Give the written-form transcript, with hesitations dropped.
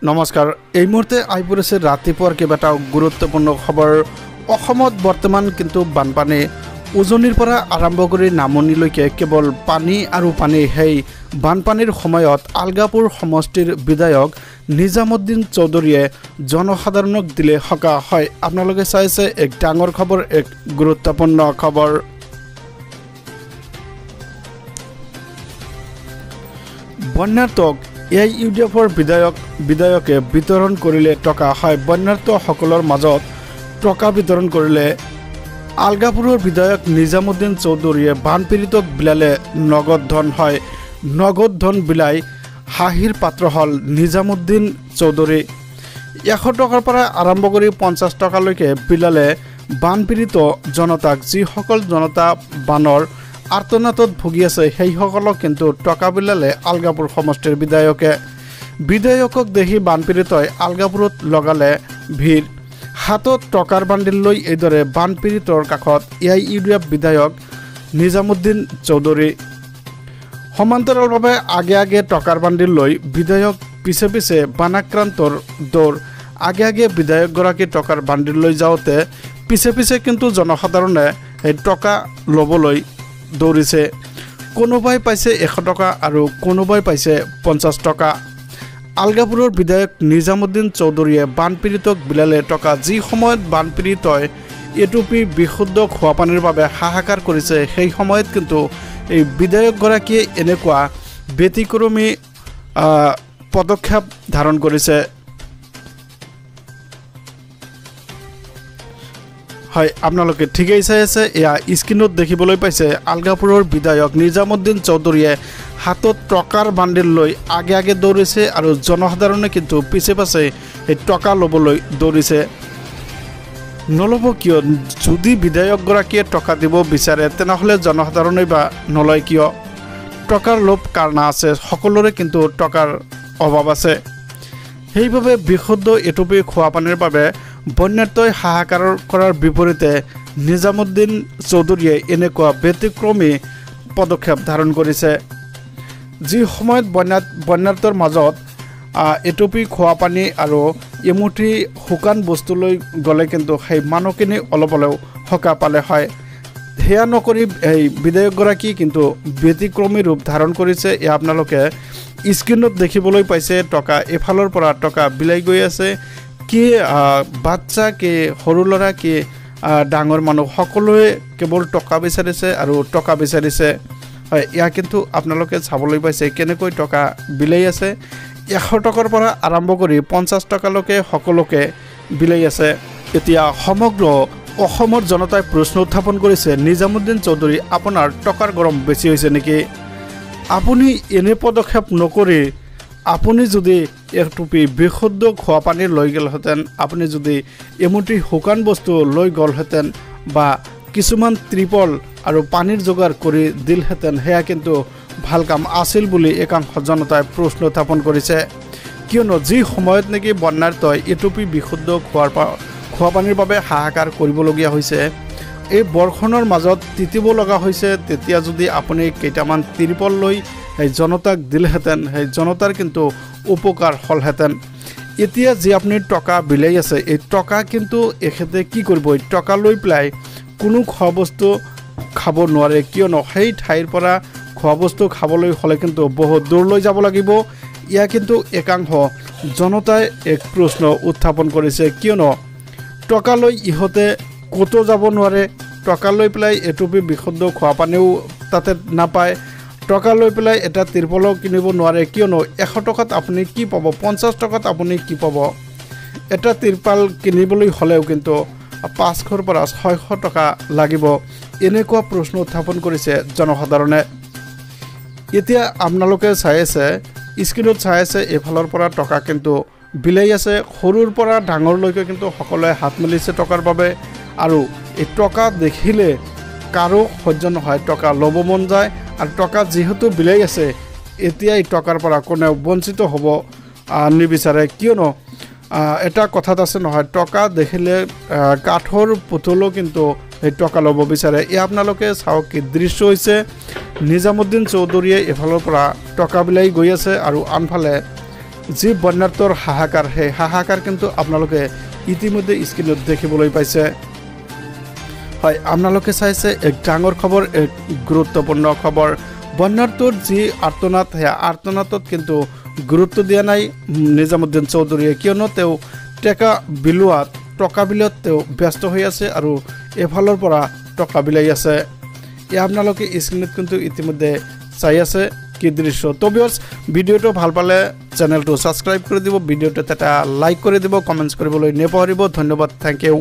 নমস্কাৰ এই মুহূৰ্তে আহি পৰিছে ৰাতিপুৱাৰ কেইবাটাও গুৰুত্বপূৰ্ণ খবৰ অসমত বৰ্তমান কিন্তু বানপানী উজনিৰ পৰা আৰম্ভ কৰি নামনিলৈকে কেৱল পানী আৰু পানী হেই বানপানীৰ সময়ত আলগাপুৰ সমষ্টিৰ বিধায়ক নিজামুদ্দিন চৌধুৰীয়ে জনসাধাৰণক দিলে হকা হয় আপোনালোকে চাইছে এক ডাঙৰ খবৰ এক গুৰুত্বপূৰ্ণ খবৰ বন্যাতক ইউডিএফৰ বিধায়কে বিতৰণ কৰিলে টকা হয় বন্যাৰ্ত সকলৰ মাজত টকা বিতৰণ কৰিলে আলগাপুৰৰ বিধায়ক নিজামুদ্দিন চৌধুৰীয়ে বানপীড়িতক বিলালে নগদ ধন হয় নগদ ধন বিলাই হাঁহিৰ পাত্ৰ হল নিজামুদ্দিন চৌধুৰী 100 টকাৰ পৰা আৰম্ভ কৰি 50 টকালৈকে বিলালে বানপীড়িত জনতাক যিসকল জনতা বানৰ আৰ্তনাতত ভুগি আছে সেই সকলক কিন্তু টকা বিলালে আলগাপুৰ সমষ্টিৰ বিধায়কক দেখি বানপীড়িতই আলগাপুৰত লগালে ভিৰ হাতত টকাৰ বান্ডিল লৈ এইদৰে বানপীড়িতৰ কাষত ইউডিএফ বিধায়ক নিজামুদ্দিন চৌধুৰী সমান্তৰালভাৱে আগে টকাৰ বান্ডিল লৈ বিধায়ক পিছে বানাক্ৰান্তৰ দৌৰ আগে বিধায়কগৰাকী টকাৰ বান্ডিল লৈ যাওঁতে পিছে কিন্তু জনসাধাৰণে এই টকা ল'বলৈ দৌৰিছে কোনোবাই পাইছে 100 টকা আৰু কোনোবাই পাইছে 50 টকা আলগাপুৰৰ বিধায়ক নিজামুদ্দিন চৌধুৰীয়ে বানপীড়িতক বিলালে টকা যি সময়ত বানপীড়িতই এটুপি বিশুদ্ধ খোৱা পানীৰ বাবে হাহাকাৰ কৰিছে সেই সময়ত কিন্তু এই বিধায়কগৰাকীয়ে এনেকুৱা ব্যতিক্ৰমী পদক্ষেপ ধাৰণ কৰিছে হয় আপোনালোকে ঠিকই চাই আছে এয়া স্ক্ৰিনত দেখিবলৈ পাইছে আলগাপুৰৰ বিধায়ক নিজামুদ্দিন চৌধুৰীয়ে হাতত টকাৰ বান্ডিল লৈ আগে দৌৰিছে আৰু জনসাধাৰণে কিন্তু পিছে এই টকা ল'বলৈ দৌৰিছে নল'ব কিয় যদি বিধায়কগৰাকীয়ে টকা দিব বিচাৰে তেনেহ'লে জনসাধাৰণে বা নলয় কিয় টকাৰ লোভ কাৰণ আছে সকলোৰে কিন্তু টকাৰ অভাৱ আছে সেইবাবে বিশুদ্ধ এটুপি খোৱা পানীৰ বাবে বন্যাতই হাহাকাৰ কৰাৰ বিপৰীতে নিজামুদ্দিন চৌধুৰীয়ে এনেকুৱা ব্যতিক্ৰমী পদক্ষেপ ধাৰণ কৰিছে যি সময়ত বন্যাতৰ মাজত এটুপি খোৱা পানী আৰু এমুঠি শুকান বস্তু লৈ গ'লে কিন্তু সেই মানুহখিনি অলপ হ'লেও সকাহ পালে হয় সেয়া নকৰি এই বিধায়কগৰাকী কিন্তু ব্যতিক্ৰমী ৰূপ ধাৰণ কৰিছে এয়া আপোনালোকে স্ক্ৰিনত দেখিবলৈ পাইছে টকা এফালৰ পৰা টকা বিলাই গৈ আছে কি বাচ্চা কি সৰু ল'ৰা কি ডাঙৰ মানুহ সকলোৱে কেৱল টকা বিচাৰিছে আৰু টকা বিচাৰিছে হয় এয়া কিন্তু আপোনালোকে চাবলৈ পাইছে কেনেকৈ টকা বিলাই আছে 100 টকাৰ পৰা আৰম্ভ কৰি 50 টকালৈকে সকলোকে বিলাই আছে এতিয়া সমগ্ৰ অসমৰ জনতাই প্ৰশ্ন উত্থাপন কৰিছে নিজামুদ্দিন চৌধুৰী আপোনাৰ টকাৰ গৰম বেছি হৈছে নেকি আপুনি এনে পদক্ষেপ নকৰি আপুনি যদি এটুপি বিশুদ্ধ খোৱা পানী লৈ গ'লহেঁতেন আপুনি যদি এমুঠি শুকান বস্তু লৈ গ'লহেঁতেন বা কিছুমান ত্ৰিপল আৰু পানীৰ যোগাৰ কৰি দিলহেঁতেন সেয়া কিন্তু ভাল কাম আছিল বুলি একাংশ জনতাই প্ৰশ্ন উত্থাপন কৰিছে কিয়নো যি সময়ত নেকি বন্যাৰ্তই এটুপি বিশুদ্ধ খোৱা পানীৰ বাবে হাহাকাৰ কৰিবলগীয়া হৈছে এই বৰ্ষণৰ মাজত তিতিব লগা হৈছে তেতিয়া যদি আপুনি কেইটামান ত্ৰিপল লৈ এই জনতাক দিলহেঁতেন সেই জনতাৰ কিন্তু উপকাৰ হলহেঁতেন এতিয়া যি আপুনি টকা বিলাই আছে এই টকা কিন্তু এখেতে কি কৰিব এই টকা লৈ পেলাই কোনো খোৱা বস্তু খাব নোৱাৰে কিয়নো সেই ঠাইৰ পৰা খোৱা বস্তু খাবলৈ হ'লে কিন্তু বহুত দূৰলৈ যাব লাগিব ইয়া কিন্তু একাংশ জনতাই এক প্ৰশ্ন উত্থাপন কৰিছে কিয়নো টকা লৈ ইহঁতে ক'তো যাব নোৱাৰে টকা লৈ পেলাই এটুপি বিশুদ্ধ খোৱা পানীও তাতে নাপায় টকা লৈ পেলাই এটা ত্ৰিপলো কিনিব নোৱাৰে কিয়নো 100 টকাত আপুনি কি পাব 50 টকাত আপুনি কি পাব এটা ত্ৰিপাল কিনিবলৈ হ'লেও কিন্তু 500 পৰা 600 টকা লাগিব এনেকুৱা প্ৰশ্ন উত্থাপন কৰিছে জনসাধাৰণে এতিয়া আপোনালোকে চাই আছে স্ক্ৰিনত চাই আছে এফালৰ পৰা টকা কিন্তু বিলাই আছে সৰুৰ পৰা ডাঙৰলৈকে কিন্তু সকলোৱে হাত মেলিছে টকাৰ বাবে আৰু এই টকা দেখিলে কাৰো সহ্য নহয় টকা ল'ব মন যায় আৰু টকা যেহেতু বিলাই আছে এতিয়া এই টকাৰ পৰা কোনেও বঞ্চিত হ'ব নিবিচাৰে কিয়নো এটা কথাত আছে নহয় টকা দেখিলে কাঠৰ পুতলো কিন্তু এই টকা ল'ব বিচাৰে এই আপোনালোকে চাওক কি দৃশ্য হৈছে নিজামুদ্দিন চৌধুৰীয়ে এফালৰ পৰা টকা বিলাই গৈ আছে আৰু আনফালে যি বন্যাটোৰ হাহাকাৰ সেই হাহাকাৰ কিন্তু আপোনালোকে ইতিমধ্যে স্ক্ৰীনত দেখিবলৈ পাইছে হয় আপোনালোকে চাইছে এক ডাঙৰ খবৰ এক গুৰুত্বপূৰ্ণ খবৰ বন্যাটোৰ যি আৰ্তনাদ সেই আৰ্তনাদত কিন্তু গুৰুত্ব দিয়া নাই নিজামুদ্দিন চৌধুৰীয়ে কিয়নো তেওঁ টেকা বিলোৱাত টকা বিলোৱাত তেওঁ ব্যস্ত হৈ আছে আৰু এফালৰ পৰা টকা বিলাই আছে এয়া আপোনালোকে স্ক্ৰীনত কিন্তু ইতিমধ্যে চাই আছে কি দৃশ্য তো ভিউয়াৰ্স ভিডিওটো ভাল পালে চ্যানেলটো সাবস্ক্ৰাইব কৰি দিব ভিডিওটো এটা লাইক কৰি দিব কমেন্টস কৰিবলৈ নেপাহৰিব ধন্যবাদ থ্যাংক ইউ